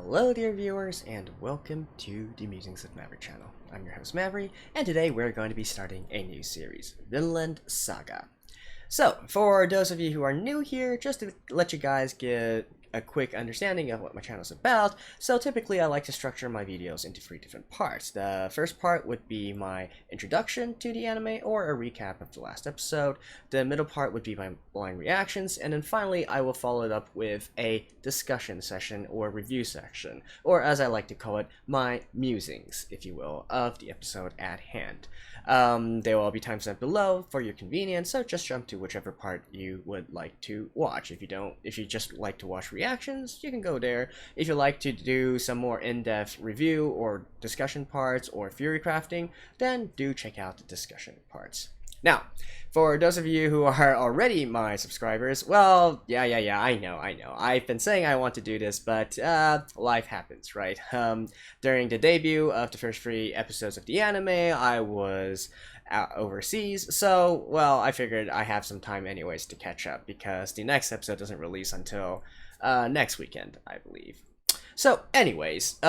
Hello dear viewers, and welcome to the Musings of Maverick channel. I'm your host Maverick, and today we're going to be starting a new series, Vinland Saga. So, for those of you who are new here, just to let you guys get a quick understanding of what my channel is about, so typically I like to structure my videos into 3 different parts. The first part would be my introduction to the anime or a recap of the last episode. The middle part would be my blind reactions, and then finally I will follow it up with a discussion session or review section, or as I like to call it, my musings, if you will, of the episode at hand. They will all be timestamped below for your convenience, so just jump to whichever part you would like to watch. If you just like to watch reactions, you can go there. If you like to do some more in-depth review or discussion parts or theory crafting, then do check out the discussion parts. Now, for those of you who are already my subscribers, well, yeah, I know. I've been saying I want to do this, but life happens, right? During the debut of the first 3 episodes of the anime, I was out overseas, so, well, I figured I have some time anyways to catch up, because the next episode doesn't release until next weekend, I believe. So, anyways,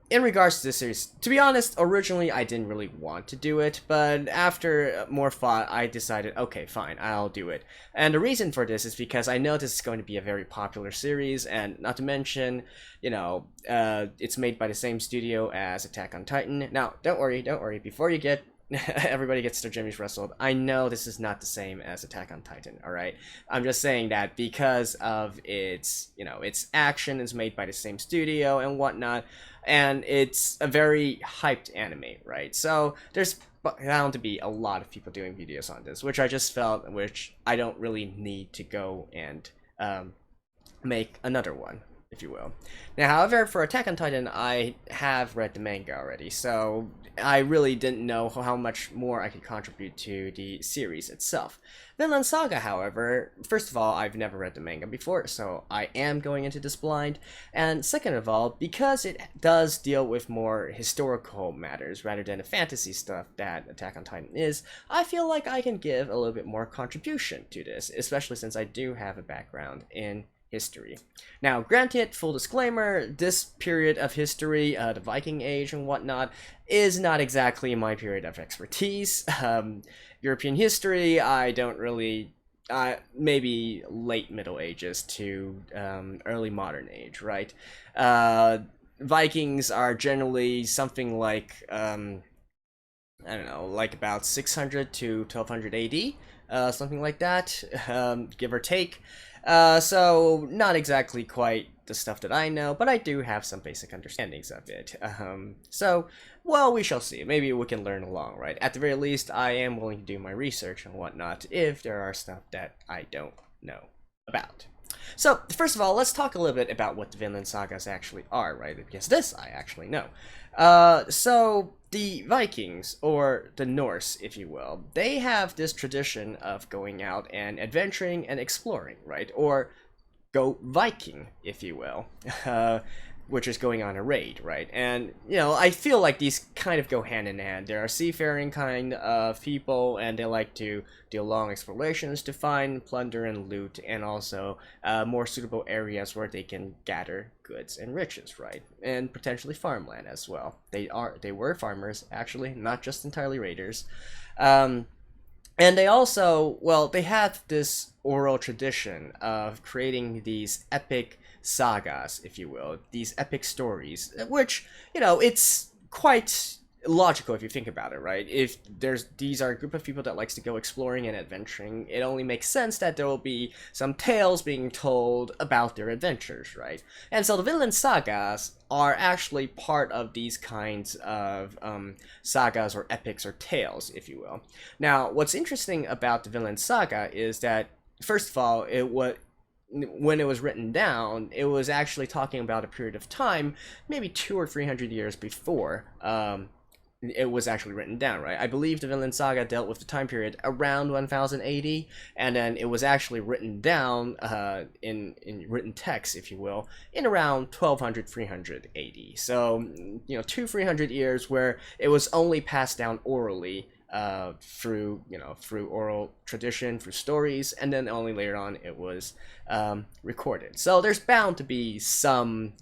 in regards to this series, to be honest, originally I didn't really want to do it, but after more thought, I decided, okay, fine, I'll do it. And the reason for this is because I know this is going to be a very popular series, and not to mention, you know, it's made by the same studio as Attack on Titan. Now, don't worry, before you get everybody gets their jimmies wrestled, I know this is not the same as Attack on Titan, alright? I'm just saying that because of its, you know, its action is made by the same studio and whatnot, and it's a very hyped anime, right? So there's bound to be a lot of people doing videos on this, which I just felt, which I don't really need to go and make another one, if you will. Now, however, for Attack on Titan, I have read the manga already, so I really didn't know how much more I could contribute to the series itself. Vinland Saga, however, first of all, I've never read the manga before, so I am going into this blind, and second of all, because it does deal with more historical matters rather than the fantasy stuff that Attack on Titan is, I feel like I can give a little bit more contribution to this, especially since I do have a background in history. Now, granted, full disclaimer, this period of history, the Viking Age and whatnot, is not exactly my period of expertise. European history, I don't really, maybe late Middle Ages to early modern age, right? Vikings are generally something like, I don't know, like about 600 to 1200 AD, something like that, give or take. So not exactly quite the stuff that I know, but I do have some basic understandings of it. So, well, we shall see. Maybe we can learn along, right? At the very least, I am willing to do my research and whatnot if there are stuff that I don't know about. So, first of all, let's talk a little bit about what the Vinland Sagas actually are, right? Because this I actually know. So, the Vikings, or the Norse, if you will, they have this tradition of going out and adventuring and exploring, right? Or go Viking, if you will, which is going on a raid, right? And, you know, I feel like these kind of go hand in hand. There are seafaring kind of people, and they like to do long explorations to find plunder and loot, and also more suitable areas where they can gather goods and riches, right? And potentially farmland as well. They were farmers, actually, not just entirely raiders. And they also, well, they have this oral tradition of creating these epic sagas, if you will, these epic stories, which, you know, it's quite logical if you think about it, right? If these are a group of people that likes to go exploring and adventuring, it only makes sense that there will be some tales being told about their adventures, right? And so the Vinland Sagas are actually part of these kinds of sagas or epics or tales, if you will. Now, what's interesting about the Vinland Saga is that, first of all, when it was written down, it was actually talking about a period of time, maybe 200 or 300 years before it was actually written down, right? I believe the Vinland Saga dealt with the time period around 1000 AD, and then it was actually written down in written text, if you will, in around 1200, 300 AD. So, you know, 200-300 years where it was only passed down orally through oral tradition, through stories, and then only later on it was recorded. So there's bound to be some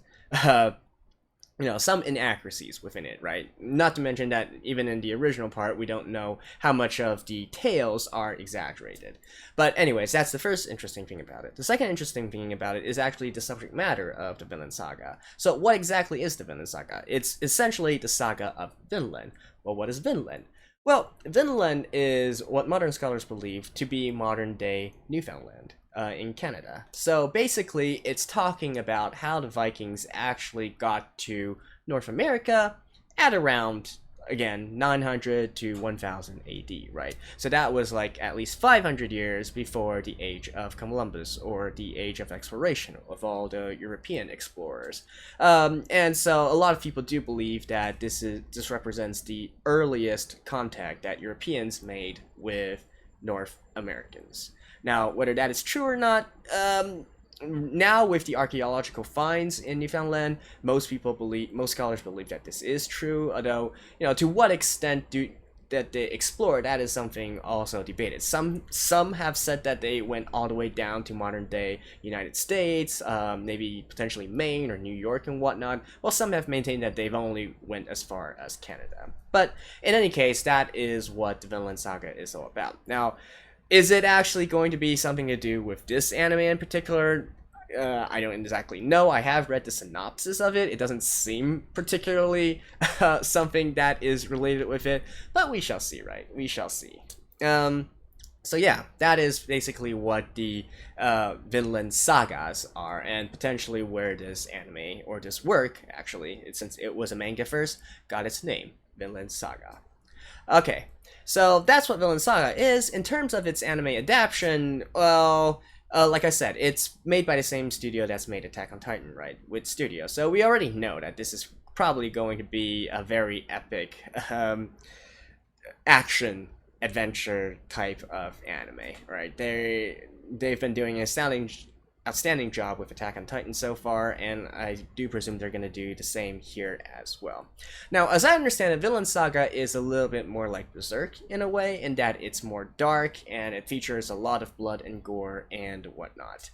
some inaccuracies within it, right? Not to mention that even in the original part, we don't know how much of the tales are exaggerated. But anyways, that's the first interesting thing about it. The second interesting thing about it is actually the subject matter of the Vinland Saga. So what exactly is the Vinland Saga? It's essentially the saga of Vinland. Well, what is Vinland? Well, Vinland is what modern scholars believe to be modern-day Newfoundland. In Canada. So basically, it's talking about how the Vikings actually got to North America at around, again, 900 to 1000 AD, right? So that was like at least 500 years before the age of Columbus, or the age of exploration of all the European explorers. And so a lot of people do believe that this represents the earliest contact that Europeans made with North Americans. Now, whether that is true or not, now with the archaeological finds in Newfoundland, most scholars believe that this is true. Although, to what extent that they explore, that is something also debated. Some have said that they went all the way down to modern day United States, maybe potentially Maine or New York and whatnot. While some have maintained that they've only went as far as Canada. But in any case, that is what the Vinland Saga is all about. Now, is it actually going to be something to do with this anime in particular? I don't exactly know. I have read the synopsis of it. It doesn't seem particularly something that is related with it, but we shall see, right? We shall see. So yeah, that is basically what the Vinland Sagas are, and potentially where this anime, or this work, actually, since it was a manga first, got its name, Vinland Saga. Okay. So that's what Vinland Saga is. In terms of its anime adaptation, well, like I said, it's made by the same studio that's made Attack on Titan, right? Wit Studio. So we already know that this is probably going to be a very epic action adventure type of anime, right? They've been doing an outstanding job with Attack on Titan so far, and I do presume they're going to do the same here as well. Now, as I understand it, Vinland Saga is a little bit more like Berserk in a way, in that it's more dark, and it features a lot of blood and gore and whatnot.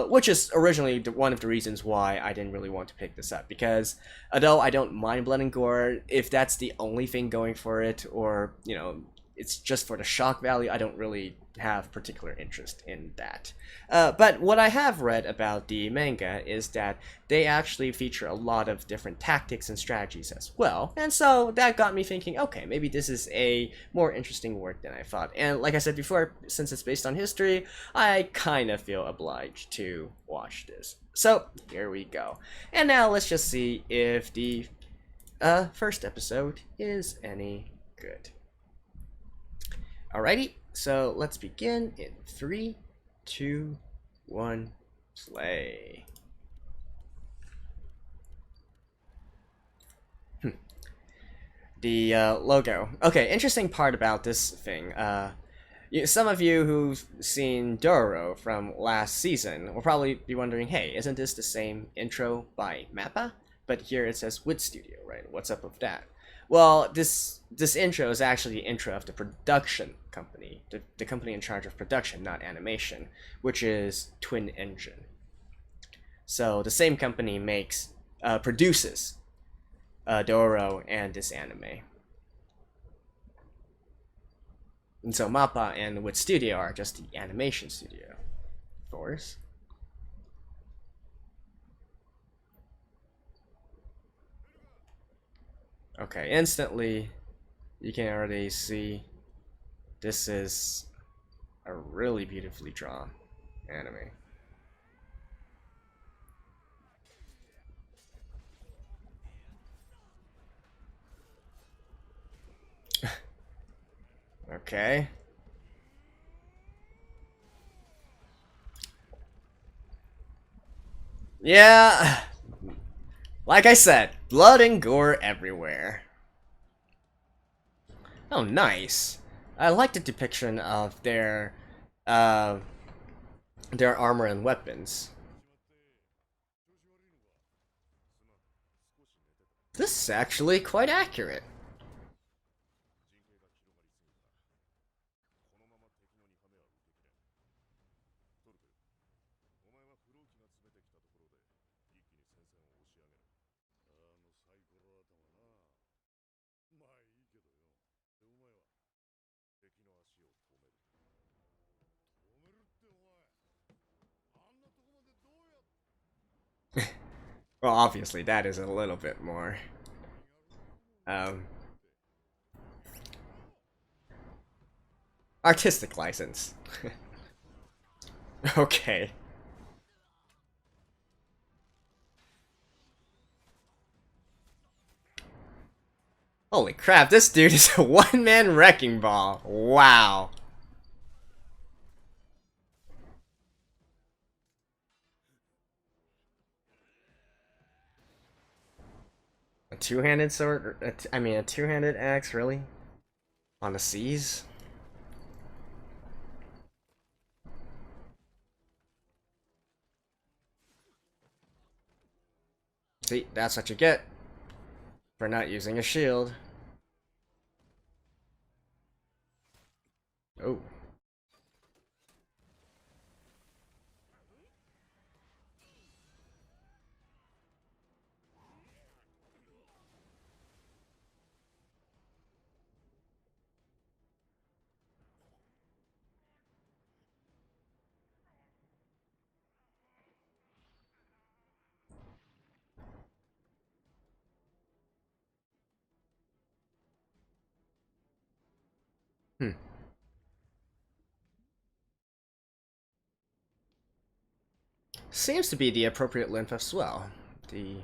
Which is originally one of the reasons why I didn't really want to pick this up, because although I don't mind blood and gore, if that's the only thing going for it, or, it's just for the shock value, I don't really have particular interest in that. But what I have read about the manga is that they actually feature a lot of different tactics and strategies as well, and so that got me thinking, okay, maybe this is a more interesting work than I thought. And like I said before, since it's based on history, I kind of feel obliged to watch this. So here we go. And now let's just see if the first episode is any good. Alrighty, so let's begin in 3, 2, 1, play. The logo. Okay, interesting part about this thing. Some of you who've seen Doro from last season will probably be wondering, hey, isn't this the same intro by Mappa? But here it says Wit Studio, right? What's up with that? Well, this intro is actually the intro of the production company, the company in charge of production, not animation, which is Twin Engine. So the same company produces Doro and this anime. And so Mappa and Wit Studio are just the animation studio, of course. Okay, instantly, you can already see this is a really beautifully drawn anime. Okay. Yeah, like I said, blood and gore everywhere. Oh, nice. I like the depiction of their armor and weapons. This is actually quite accurate. Well, obviously that is a little bit more. Um, Artistic license. Okay. Holy crap, this dude is a one-man wrecking ball. Wow. A two-handed sword? I mean, a two-handed axe, really? On the seas? See, that's what you get for not using a shield. Oh. Hmm. Seems to be the appropriate length as well. The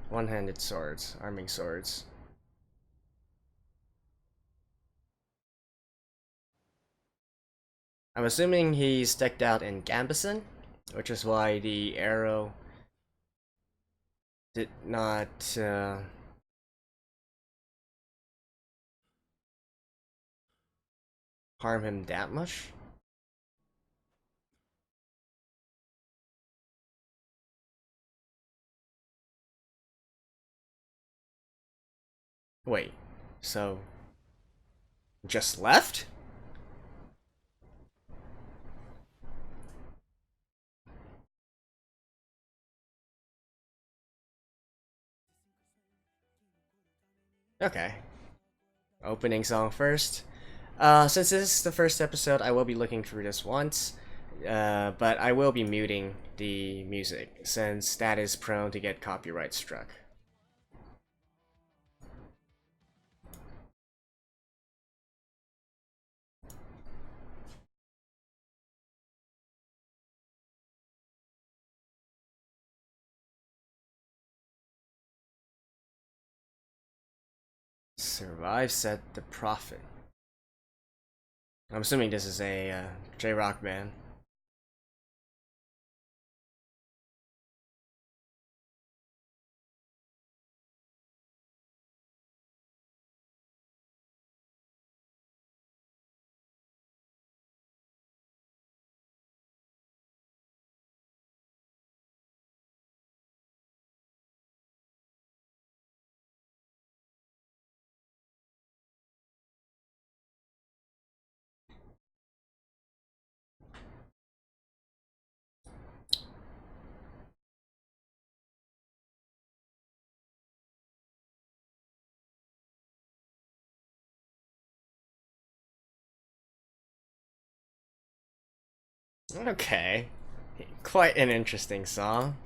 one-handed swords, arming swords. I'm assuming he's decked out in gambeson, which is why the arrow did not harm him that much. Wait, so just left? Okay. Opening song first. Since this is the first episode, I will be looking through this once, but I will be muting the music since that is prone to get copyright struck. Survive, set the profit. I'm assuming this is a J-Rock band. Okay. Quite an interesting song.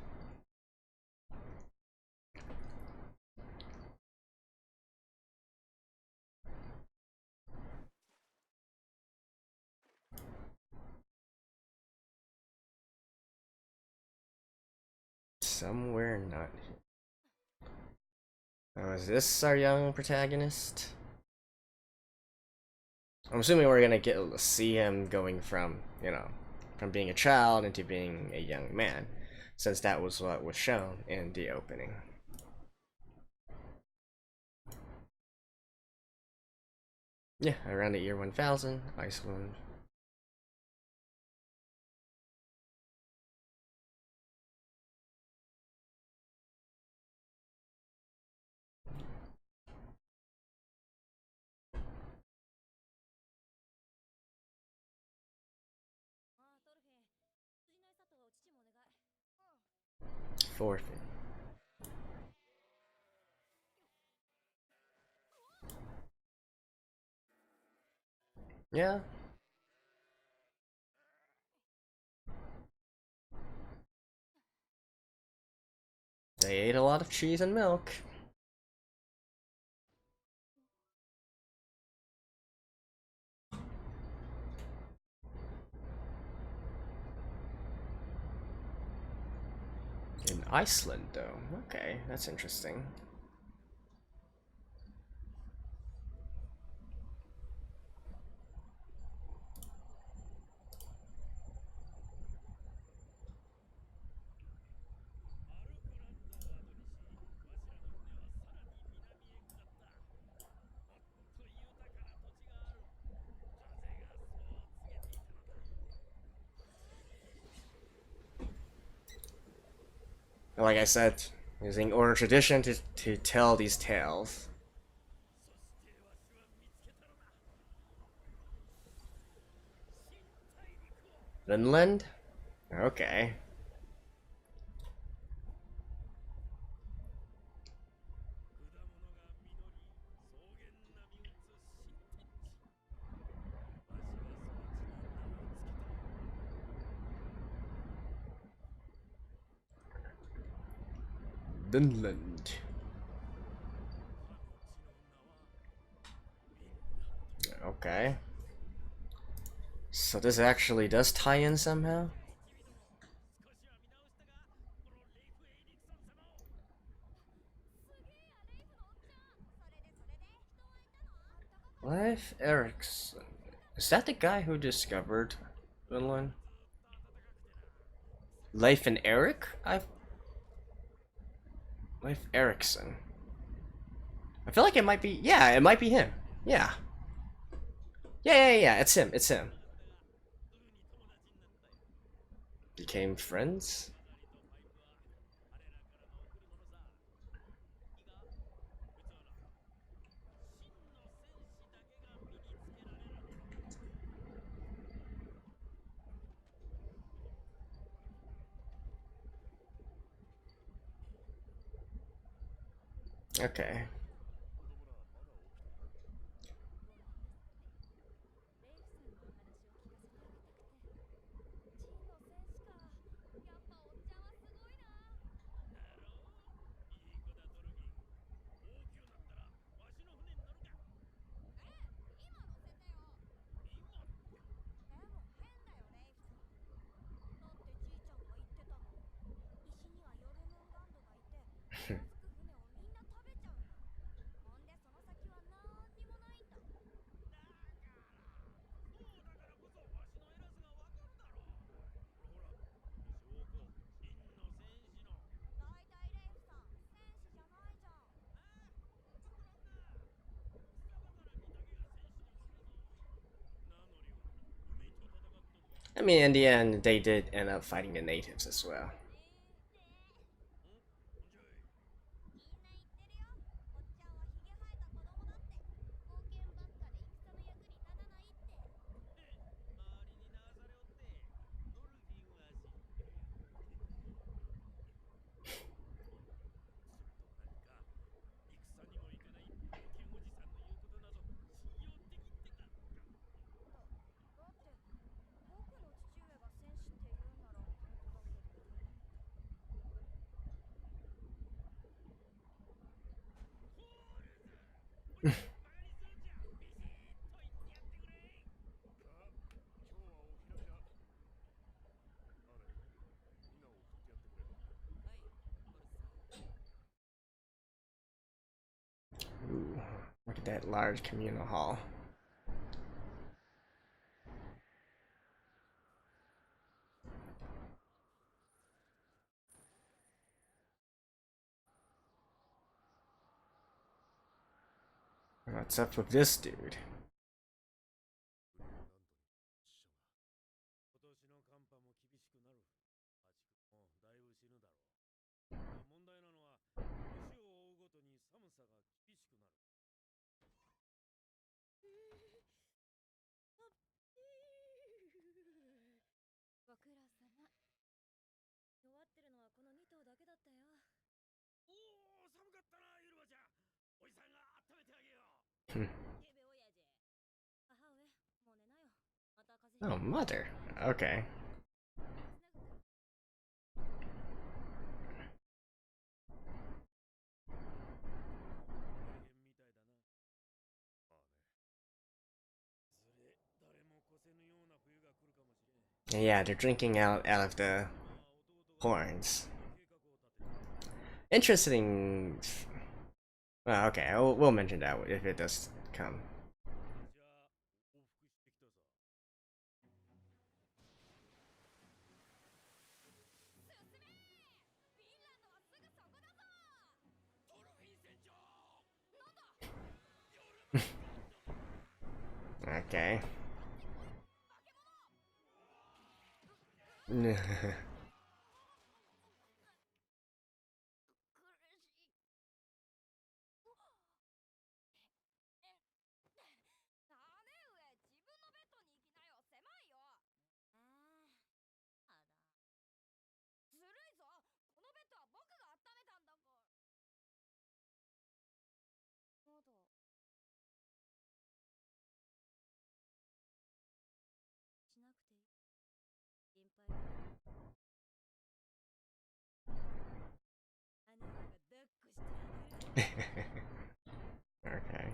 Somewhere not here. Oh, is this our young protagonist? I'm assuming we're gonna get to see him going from, from being a child into being a young man, since that was what was shown in the opening. Yeah, around the year 1000, Iceland. Forfeit. Yeah. They ate a lot of cheese and milk. In Iceland, though. Okay, that's interesting. Like I said, using oral tradition to tell these tales. Vinland? Okay. Vinland. Okay. So this actually does tie in somehow? Leif Erikson. Is that the guy who discovered Vinland? Leif and Eric? Leif Erikson. I feel like it might be. Yeah, it might be him. Yeah. Yeah. It's him. It's him. Became friends? Okay. I mean, in the end, they did end up fighting the natives as well. Ooh, look at that large communal hall. What's up with this dude? Oh, mother. Okay. Yeah, they're drinking out of the horns. Interesting. Well, okay, we'll mention that if it does come. Okay. Okay.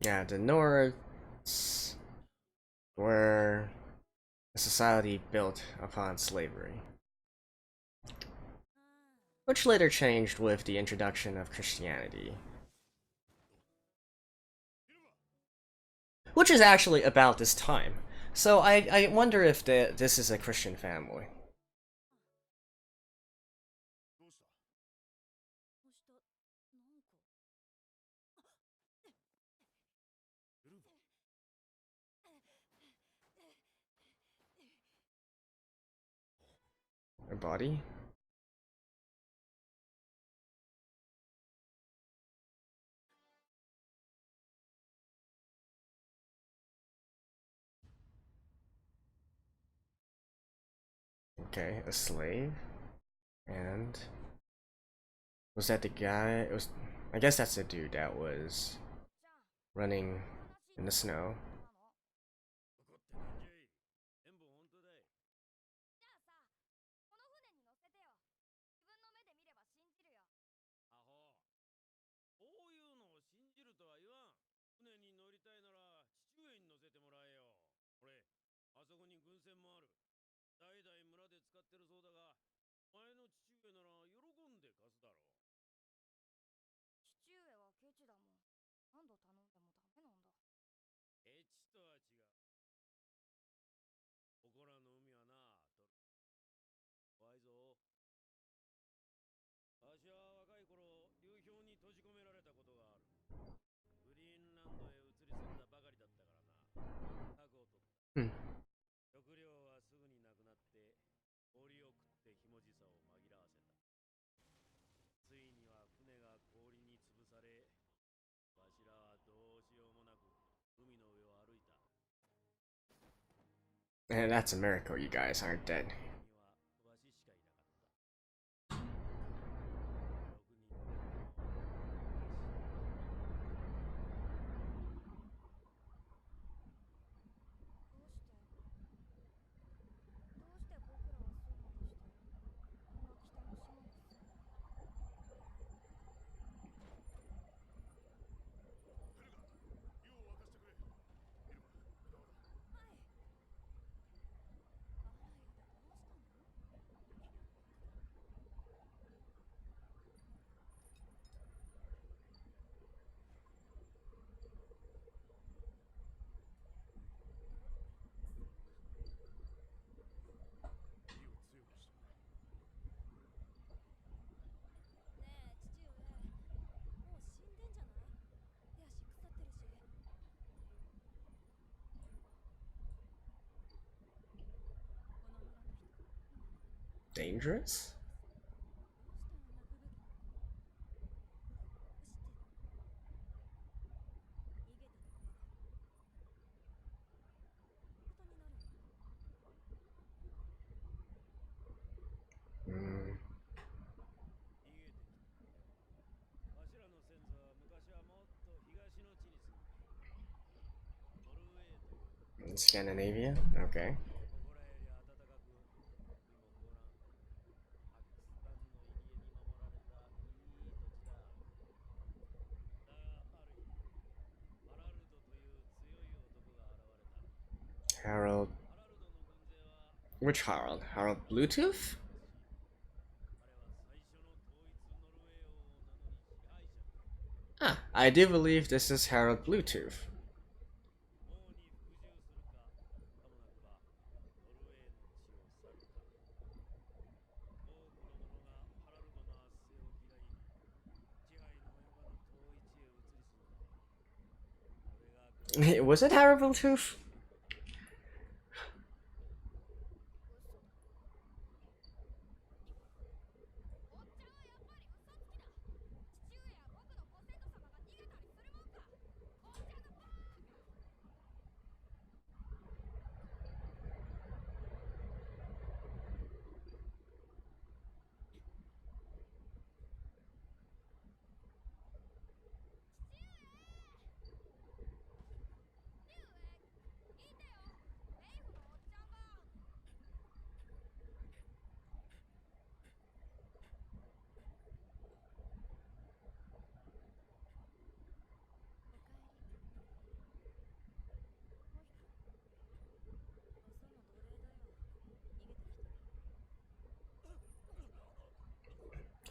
Yeah, the Nords were a society built upon slavery, which later changed with the introduction of Christianity. Which is actually about this time. So I wonder if this is a Christian family. Her body? Okay, a slave. And was that the guy? It was. I guess that's the dude that was running in the snow. Hmm. And that's a miracle you guys aren't dead. Dangerous? Mm. In Scandinavia? Okay. Which Harold? Harold Bluetooth? Ah, I do believe this is Harold Bluetooth. Was it Harold Bluetooth?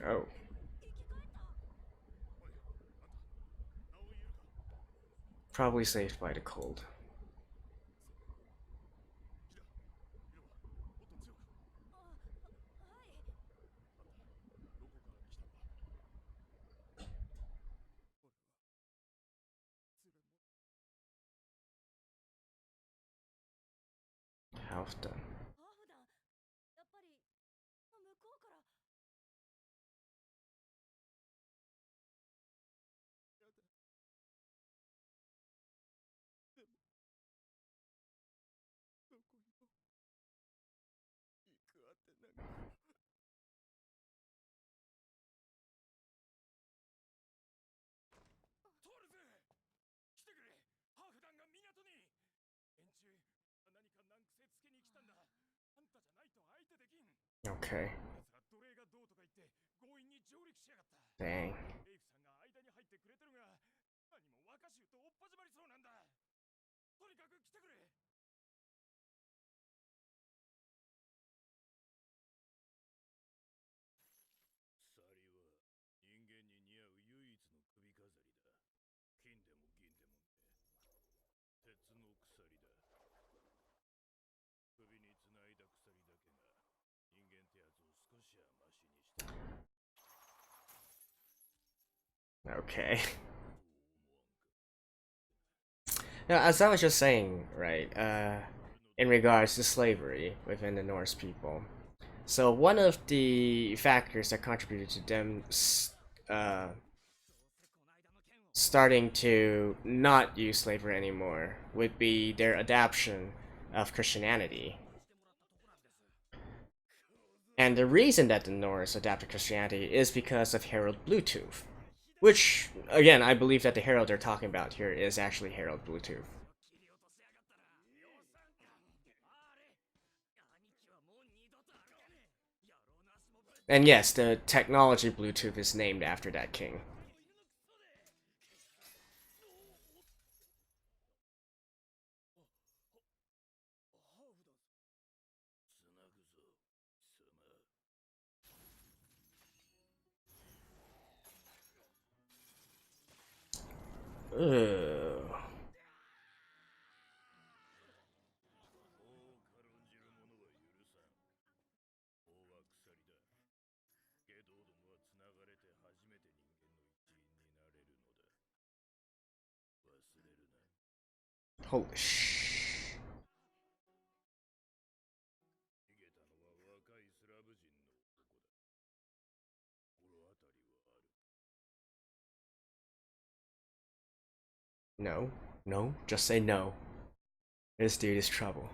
Oh. Probably saved by the cold. How done? Okay. Dang. Okay. Now, as I was just saying, right, in regards to slavery within the Norse people, so one of the factors that contributed to them uh, starting to not use slavery anymore would be their adoption of Christianity. And the reason that the Norse adapted Christianity is because of Harold Bluetooth. Which, again, I believe that the Herald they're talking about here is actually Harold Bluetooth. And yes, the technology Bluetooth is named after that king. Ugh. Holy sh... No. No. Just say no. This dude is trouble.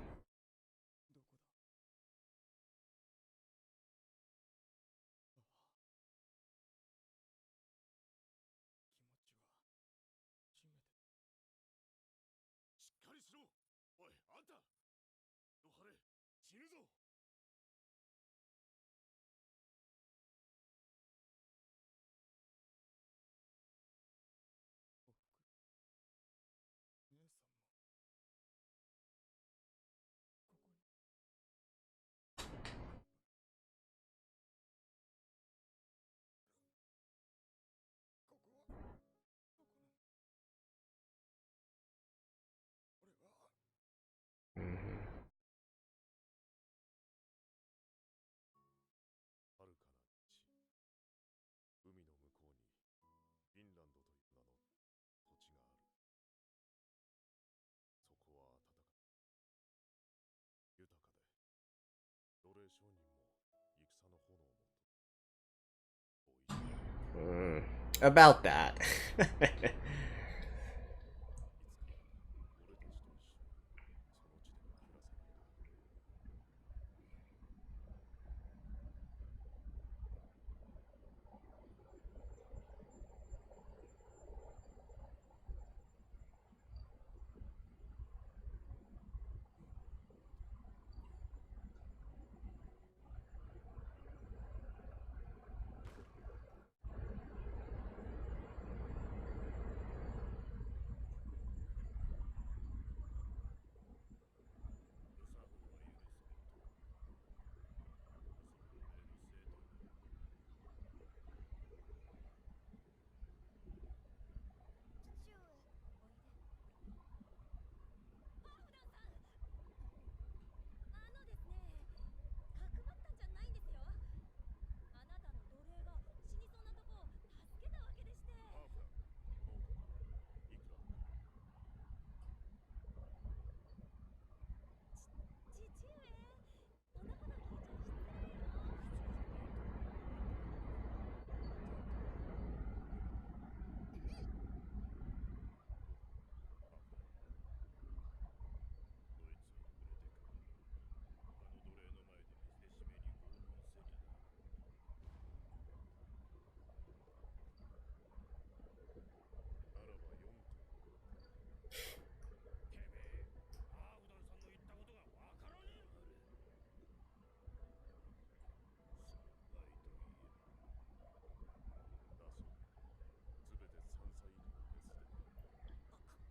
about that.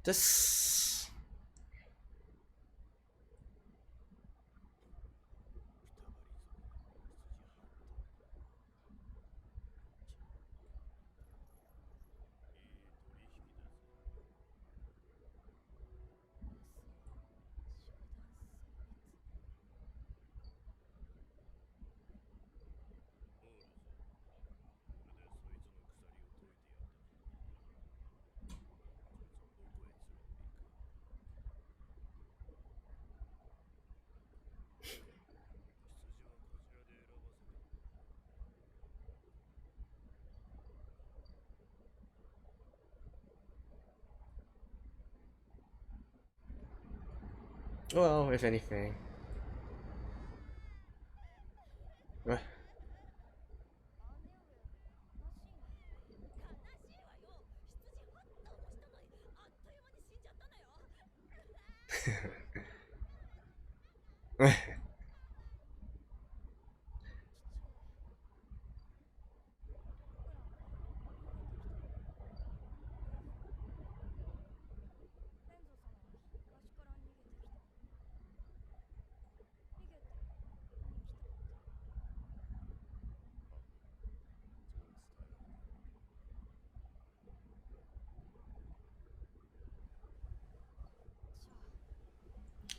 This... Well, if anything. What?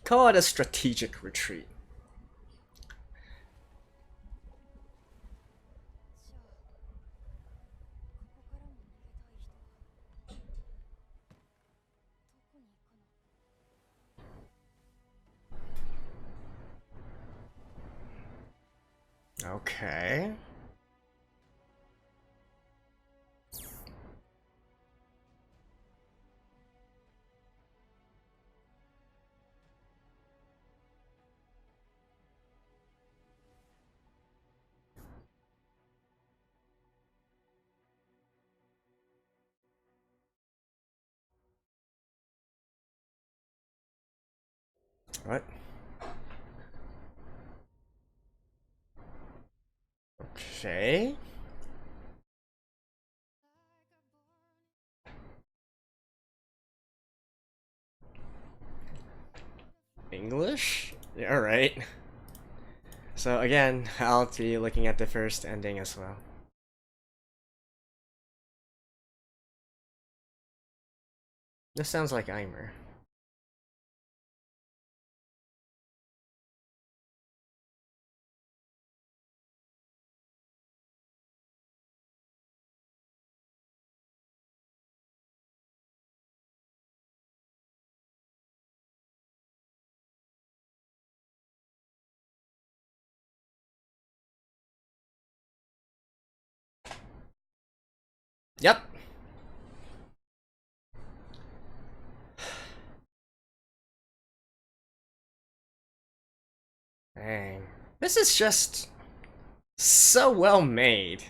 Call it a strategic retreat. Okay. What? Okay. English? Yeah, alright. So again, I'll be looking at the first ending as well. This sounds like Eimer. Yep. Dang. This is just so well made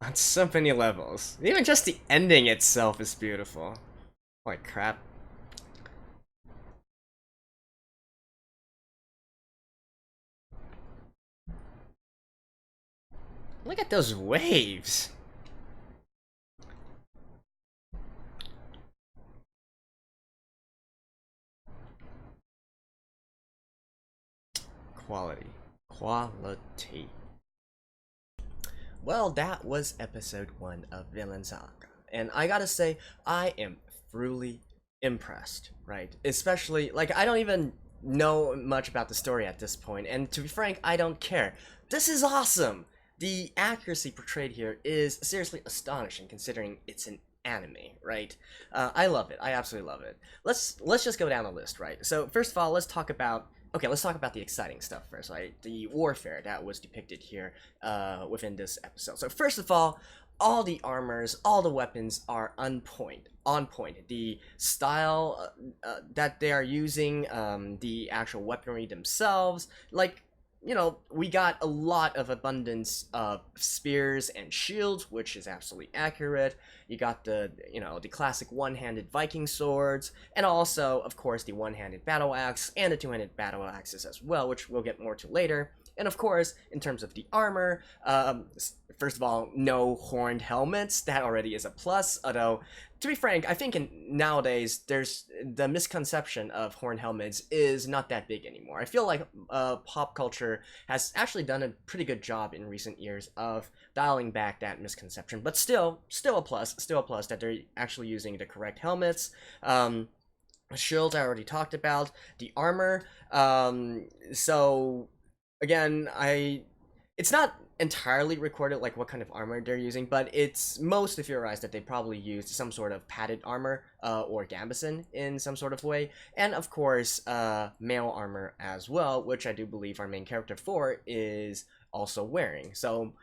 on so many levels. Even just the ending itself is beautiful. Holy crap. Look at those waves. Quality. Quality. Well, that was episode 1 of Vinland Saga. And I gotta say, I am truly impressed, right? Especially, like, I don't even know much about the story at this point, and to be frank, I don't care. This is awesome! The accuracy portrayed here is seriously astonishing considering it's an anime, right? I love it. I absolutely love it. Let's just go down the list, right? So first of all, let's talk about the exciting stuff first, right? The warfare that was depicted here within this episode. So first of all the armors, all the weapons are on point. The style that they are using, the actual weaponry themselves, like, you know, we got a lot of abundance of spears and shields, which is absolutely accurate. You got the classic one-handed Viking swords, and also, of course, the one-handed battle axe and the two-handed battle axes as well, which we'll get more to later. And of course, in terms of the armor, first of all, no horned helmets. That already is a plus, although to be frank, I think nowadays there's the misconception of horned helmets is not that big anymore. I feel like pop culture has actually done a pretty good job in recent years of dialing back that misconception, but still a plus that they're actually using the correct helmets. Shields I already talked about, the armor. So again, it's not entirely recorded like what kind of armor they're using, but it's most theorized that they probably used some sort of padded armor or gambeson in some sort of way, and of course mail armor as well, which I do believe our main character 4 is also wearing. So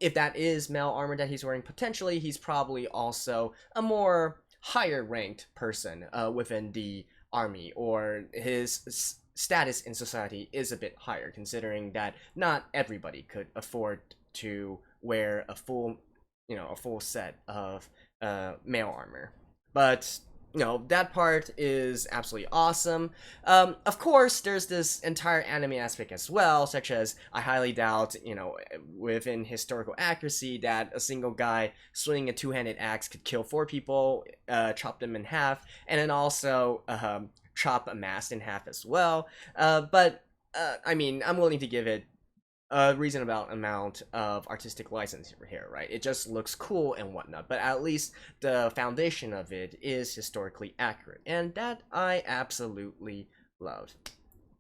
if that is mail armor that he's wearing, potentially he's probably also a more higher ranked person within the army, or his status in society is a bit higher, considering that not everybody could afford to wear a full set of mail armor. But that part is absolutely awesome. Of course, there's this entire anime aspect as well, such as I highly doubt, within historical accuracy, that a single guy swinging a two-handed axe could kill 4 people, chop them in half, and then also chop a mast in half as well. But I mean, I'm willing to give it a reasonable amount of artistic license here, right? It just looks cool and whatnot, but at least the foundation of it is historically accurate, and that I absolutely love.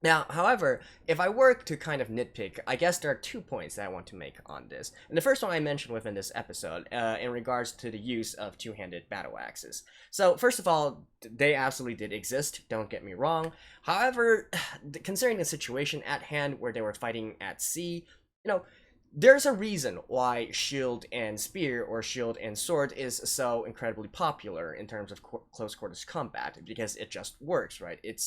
Now, however, if I were to kind of nitpick, I guess there are 2 points that I want to make on this. And the first one I mentioned within this episode, in regards to the use of two-handed battle axes. So, first of all, they absolutely did exist, don't get me wrong. However, considering the situation at hand where they were fighting at sea, there's a reason why shield and spear or shield and sword is so incredibly popular in terms of close quarters combat, because it just works, right? It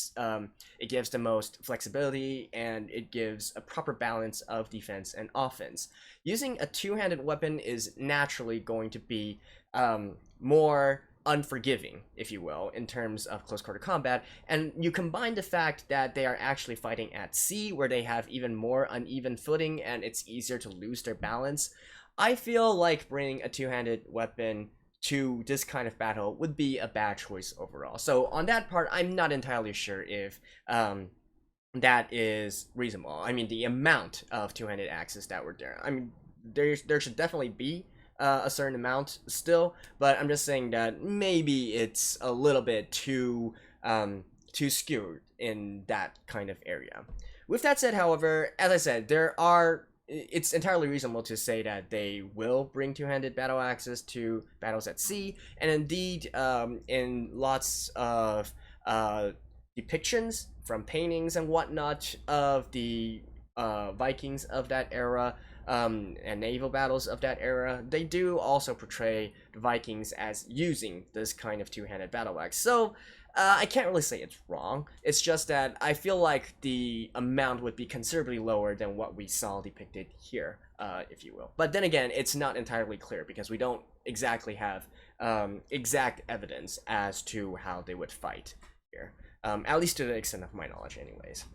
gives the most flexibility, and it gives a proper balance of defense and offense. Using a two-handed weapon is naturally going to be more unforgiving, if you will, in terms of close quarter combat, and you combine the fact that they are actually fighting at sea, where they have even more uneven footing and it's easier to lose their balance. I feel like bringing a two-handed weapon to this kind of battle would be a bad choice overall. So on that part, I'm not entirely sure if that is reasonable. I mean, the amount of two-handed axes that were there, I mean, there should definitely be a certain amount still, but I'm just saying that maybe it's a little bit too skewed in that kind of area. With that said, however, as I said, it's entirely reasonable to say that they will bring two-handed battle axes to battles at sea, and indeed, in lots of depictions from paintings and whatnot of the Vikings of that era, and naval battles of that era, they do also portray the Vikings as using this kind of two-handed battle axe. So I can't really say it's wrong. It's just that I feel like the amount would be considerably lower than what we saw depicted here, if you will. But then again, it's not entirely clear because we don't exactly have exact evidence as to how they would fight here, at least to the extent of my knowledge anyways.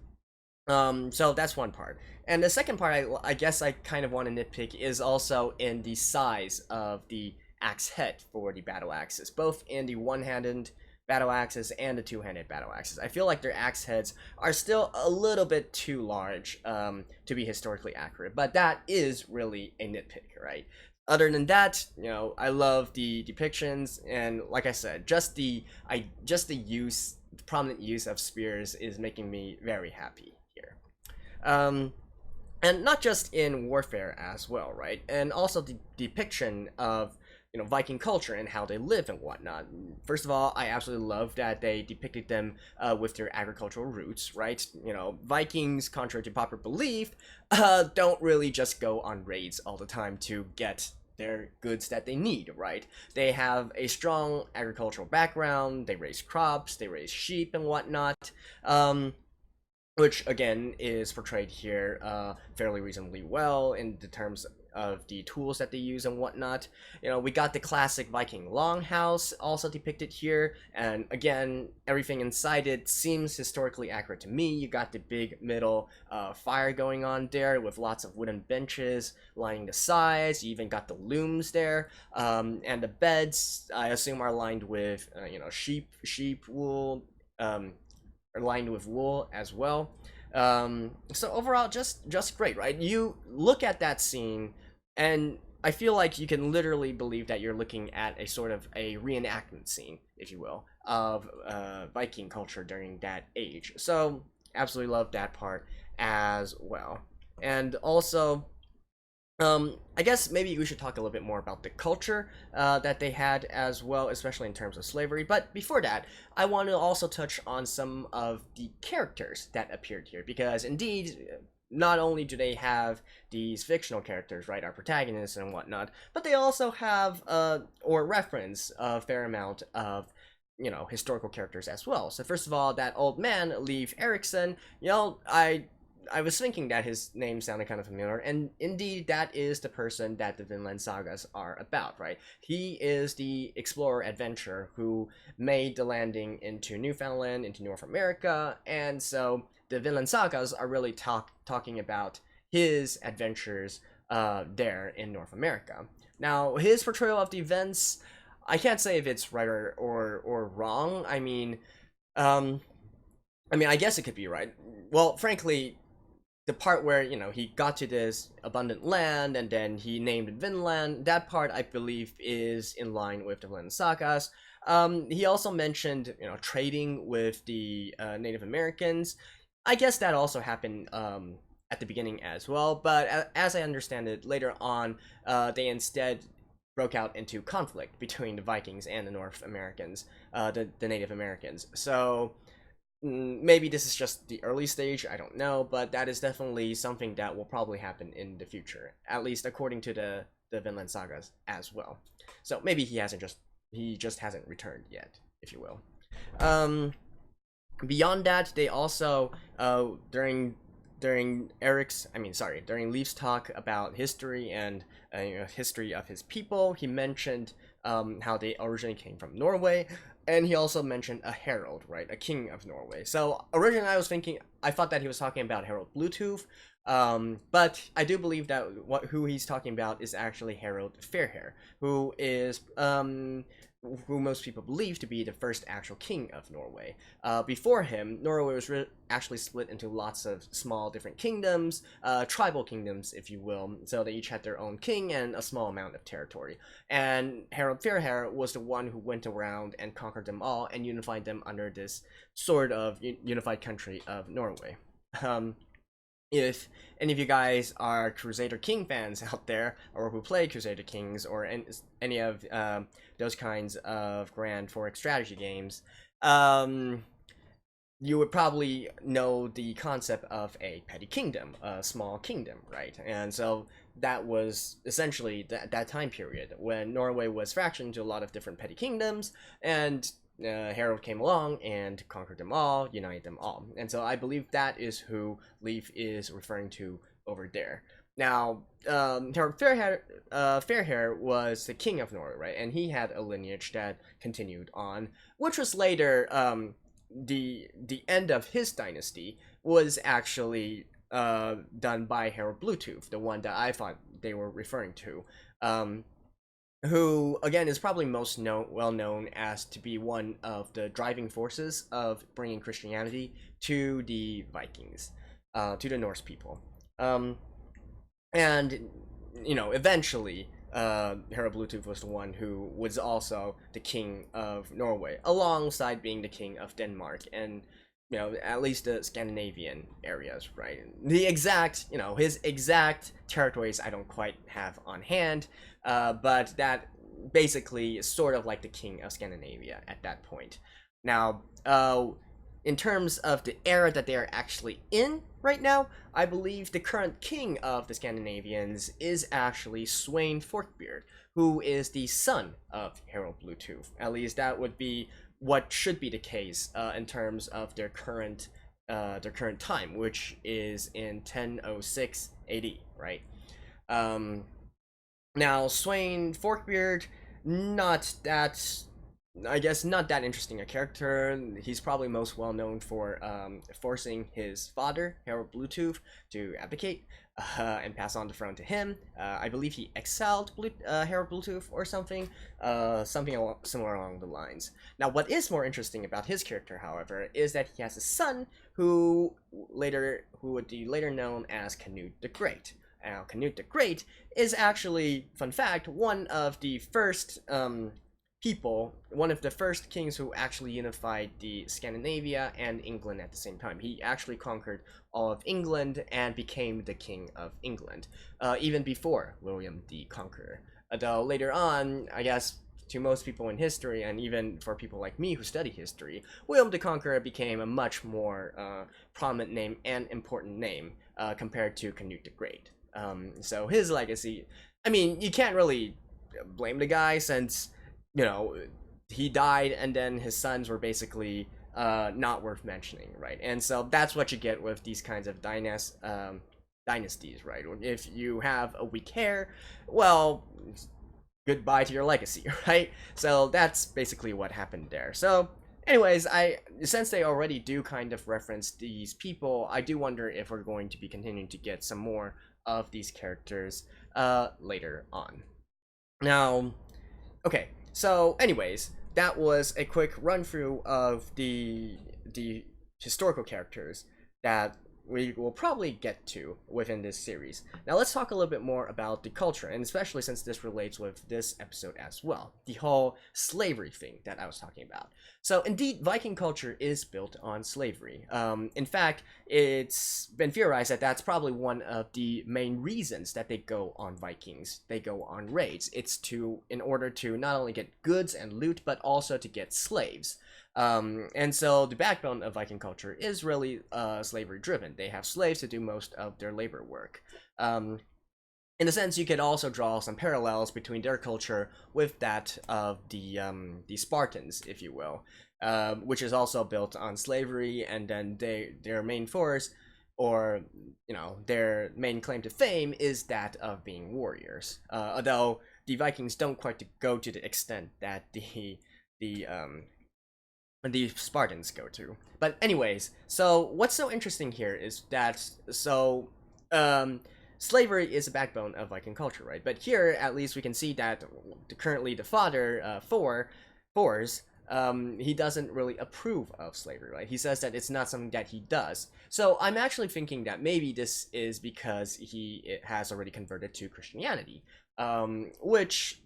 So that's one part. And the second part, I guess I kind of want to nitpick, is also in the size of the axe head for the battle axes, both in the one-handed battle axes and the two-handed battle axes. I feel like their axe heads are still a little bit too large to be historically accurate, but that is really a nitpick, right? Other than that, you know, I love the depictions, and like I said, just the prominent use of spears is making me very happy here. And not just in warfare as well, right? And also the depiction of, you know, Viking culture and how they live and whatnot. First of all, I absolutely love that they depicted them with their agricultural roots, right? You know, Vikings, contrary to popular belief, don't really just go on raids all the time to get their goods that they need, right? They have a strong agricultural background, they raise crops, they raise sheep and whatnot, which again is portrayed here fairly reasonably well in the terms of the tools that they use and whatnot. You know, we got the classic Viking longhouse also depicted here, and again, everything inside it seems historically accurate to me. You got the big middle fire going on there with lots of wooden benches lining the sides. You even got the looms there, and the beds I assume are lined with you know, sheep wool, are lined with wool as well. So overall, just great, right? You look at that scene, and I feel like you can literally believe that you're looking at a sort of a reenactment scene, if you will, of Viking culture during that age. So absolutely love that part as well. And also, I guess maybe we should talk a little bit more about the culture that they had as well, especially in terms of slavery. But before that, I want to also touch on some of the characters that appeared here, because indeed, not only do they have these fictional characters, right, our protagonists and whatnot, but they also have or reference a fair amount of, you know, historical characters as well. So first of all, that old man, Leif Erikson, you know, I was thinking that his name sounded kind of familiar, and indeed that is the person that the Vinland Sagas are about, right? He is the explorer adventurer who made the landing into Newfoundland, into North America, and so the Vinland Sagas are really talking about his adventures there in North America. Now, his portrayal of the events, I can't say if it's right or wrong. I mean, I guess it could be right. Well, frankly, the part where, you know, he got to this abundant land and then he named it Vinland, that part I believe is in line with the Vinland Sagas. He also mentioned, you know, trading with the Native Americans. I guess that also happened at the beginning as well, but as I understand it, later on, they instead broke out into conflict between the Vikings and the North Americans, the Native Americans. So maybe this is just the early stage, I don't know, but that is definitely something that will probably happen in the future, at least according to the Vinland Sagas as well. So maybe he just hasn't returned yet, if you will. Beyond that, they also during Leif's talk about history and you know, history of his people, he mentioned how they originally came from Norway. And he also mentioned a herald, right? A king of Norway. So originally I thought that he was talking about Harold Bluetooth, but I do believe that who he's talking about is actually Harold Fairhair, who is who most people believe to be the first actual king of Norway. Before him, Norway was actually split into lots of small different kingdoms, tribal kingdoms, if you will. So they each had their own king and a small amount of territory. And Harold Fairhair was the one who went around and conquered them all and unified them under this sort of unified country of Norway. If any of you guys are Crusader King fans out there, or who play Crusader Kings, or any of those kinds of grand forex strategy games, you would probably know the concept of a petty kingdom, a small kingdom, right? And so that was essentially that time period when Norway was fractured into a lot of different petty kingdoms, and Harold came along and conquered them all, united them all. And so I believe that is who Leif is referring to over there. Now, Harold Fairhair was the king of Norway, right? And he had a lineage that continued on, which was later, the end of his dynasty was actually done by Harold Bluetooth, the one that I thought they were referring to. Who again is probably most well known as to be one of the driving forces of bringing Christianity to the Vikings, to the Norse people, and eventually Harold Bluetooth was the one who was also the king of Norway, alongside being the king of Denmark and at least the Scandinavian areas, right? The exact, his exact territories I don't quite have on hand, but that basically is sort of like the king of Scandinavia at that point. Now, in terms of the era that they are actually in right now, I believe the current king of the Scandinavians is actually Sweyn Forkbeard, who is the son of Harold Bluetooth. At least that would be what should be the case in terms of their current time, which is in 1006 AD, right? Now, Sweyn Forkbeard, not that interesting a character. He's probably most well known for forcing his father, Harold Bluetooth, to abdicate and pass on the throne to him. I believe he exiled Harold Bluetooth or something similar along the lines. Now, what is more interesting about his character, however, is that he has a son who would be later known as Canute the Great. Now, Canute the Great is actually, fun fact, one of the first one of the first kings who actually unified the Scandinavia and England at the same time. He actually conquered all of England and became the king of England, even before William the Conqueror. Though later on, I guess, to most people in history, and even for people like me who study history, William the Conqueror became a much more prominent name and important name compared to Canute the Great. So his legacy, I mean, you can't really blame the guy, since he died and then his sons were basically not worth mentioning, right? And so that's what you get with these kinds of dynasties, right? If you have a weak heir, well, goodbye to your legacy, right? So that's basically what happened there. So anyways, since they already do kind of reference these people, I do wonder if we're going to be continuing to get some more of these characters later on. Now, okay, so anyways, that was a quick run through of the historical characters that we will probably get to within this series. Now let's talk a little bit more about the culture, and especially since this relates with this episode as well, the whole slavery thing that I was talking about. So indeed, Viking culture is built on slavery. In fact, it's been theorized that that's probably one of the main reasons that they go on raids. It's in order to not only get goods and loot, but also to get slaves. And so the backbone of Viking culture is really slavery driven. They have slaves to do most of their labor work. In a sense, you could also draw some parallels between their culture with that of the Spartans, if you will, which is also built on slavery, and then their main force, or their main claim to fame, is that of being warriors. Although the Vikings don't quite go to the extent that the Spartans go to. But anyways, so what's so interesting here is that slavery is a backbone of Viking culture, right? But here, at least, we can see that currently the father, Thors, he doesn't really approve of slavery, right? He says that it's not something that he does. So I'm actually thinking that maybe this is because he has already converted to Christianity, which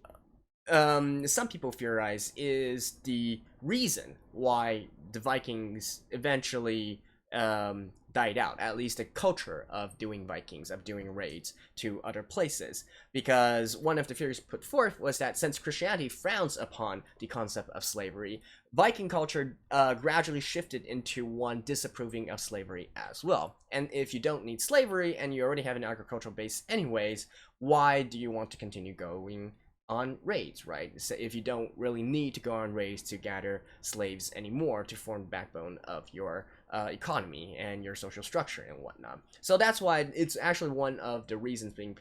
some people theorize is the reason why the Vikings eventually died out, at least the culture of doing Vikings, of doing raids to other places. Because one of the theories put forth was that since Christianity frowns upon the concept of slavery, Viking culture gradually shifted into one disapproving of slavery as well. And if you don't need slavery and you already have an agricultural base anyways, why do you want to continue going on raids, right? So if you don't really need to go on raids to gather slaves anymore to form the backbone of your economy and your social structure and whatnot. So that's why it's actually one of the reasons being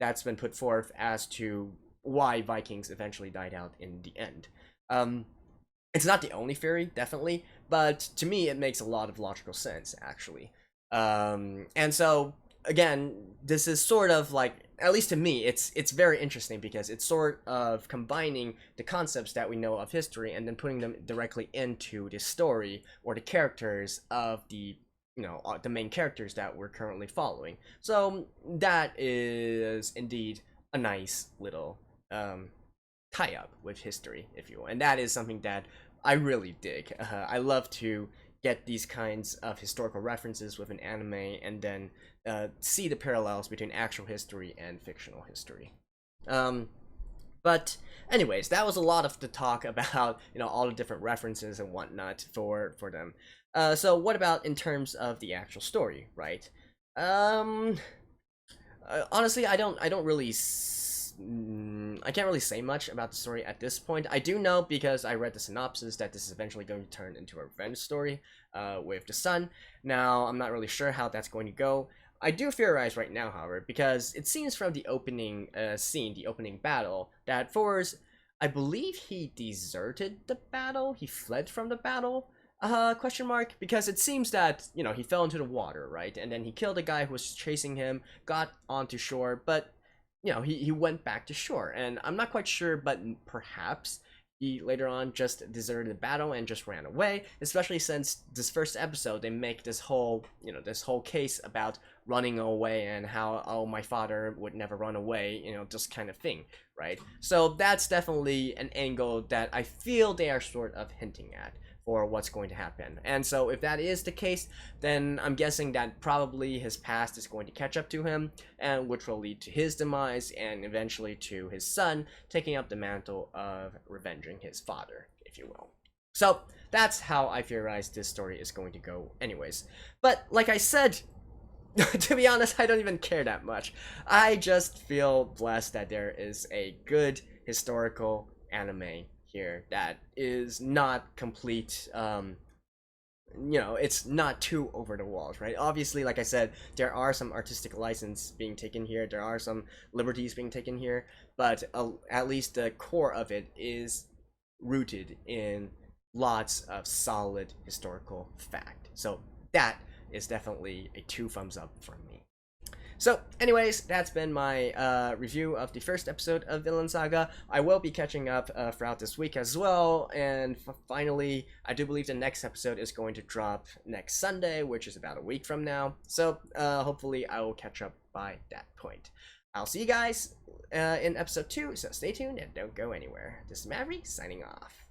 that's been put forth as to why Vikings eventually died out in the end. It's not the only theory, definitely, but to me it makes a lot of logical sense, actually. And so again, this is sort of like, at least to me, it's very interesting because it's sort of combining the concepts that we know of history and then putting them directly into the story or the characters of the the main characters that we're currently following. So that is indeed a nice little tie-up with history, if you will, and that is something that I really dig. I love to get these kinds of historical references with an anime and then see the parallels between actual history and fictional history. But anyways, that was a lot of the talk about all the different references and whatnot for them. So what about in terms of the actual story, right? Honestly, I can't really say much about the story at this point. I do know, because I read the synopsis, that this is eventually going to turn into a revenge story with the son. Now, I'm not really sure how that's going to go. I do theorize right now, however, because it seems from the opening scene, the opening battle, that Thor's, I believe he deserted the battle? He fled from the battle? Question mark? Because it seems that, he fell into the water, right? And then he killed a guy who was chasing him, got onto shore, but he went back to shore, and I'm not quite sure, but perhaps he later on just deserted the battle and just ran away, especially since this first episode they make this whole case about running away and how, oh, my father would never run away, this kind of thing, right? So that's definitely an angle that I feel they are sort of hinting at for what's going to happen. And so if that is the case, then I'm guessing that probably his past is going to catch up to him, and which will lead to his demise and eventually to his son taking up the mantle of revenging his father, if you will. So that's how I theorize this story is going to go anyways. But like I said, to be honest, I don't even care that much. I just feel blessed that there is a good historical anime here that is not complete, it's not too over the walls, right? Obviously, like I said, there are some artistic license being taken here, there are some liberties being taken here, but at least the core of it is rooted in lots of solid historical fact. So that is definitely a 2 thumbs up from me. So anyways, that's been my review of the first episode of Vinland Saga. I will be catching up throughout this week as well, and finally, I do believe the next episode is going to drop next Sunday, which is about a week from now. So hopefully I will catch up by that point. I'll see you guys in episode 2, so stay tuned and don't go anywhere. This is Maverick signing off.